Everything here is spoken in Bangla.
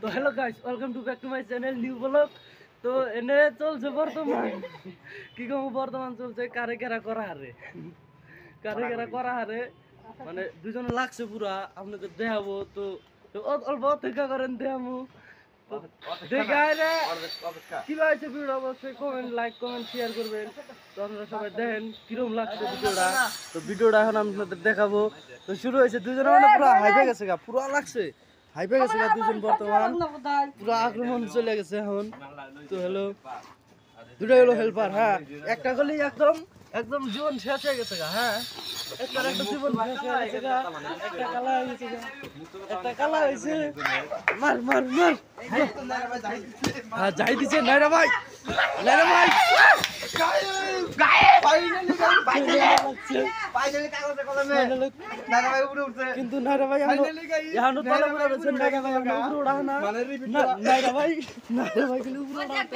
তো hello guys, welcome to back to my channel new blog. তো এনে চলছে বর্তমান কি কম বর্তমান চলছে কারে কেরা করা হারে মানে দুজনে লাগছে পুরা আপনাদের দেখাবো। তো অল্প অপেক্ষা করেন দেখাবো। কি হয়েছে ভিডিও অবশ্যই লাইক কমেন্ট শেয়ার করবেন। তো আপনারা সবাই দেখেন কিরকম লাগছে ভিডিওটা। তো ভিডিওটা এখন আপনাদের দেখাবো। তো শুরু হয়েছে দুজনে মানে পুরো হাইপে গেছে গা, পুরো লাগছে হাইপে গেছে গা দুজন বর্তমান পুরো আক্রমণ চলে গেছে এখন। তো হ্যালো দুটাই হলো হেল্পার। হ্যাঁ একটা গলি একদম একদম জীবন শেষ হয়ে গেছে গা। হ্যাঁ একটা জীবন শেষ হয়ে গেছে গা, একটা কালা হয়ে গেছে গা, একটা কালা হয়েছে। মার মার মার হ্যাঁ যাই দিছে নাইরা ভাই, নাইরা ভাই কিন্তু নাইরা ভাই এখনো তলে পড়ে রয়েছে। নাইরা ভাই এখনো উপরে ওঠা না। নাইরা ভাই কিন্তু উপরে ওঠা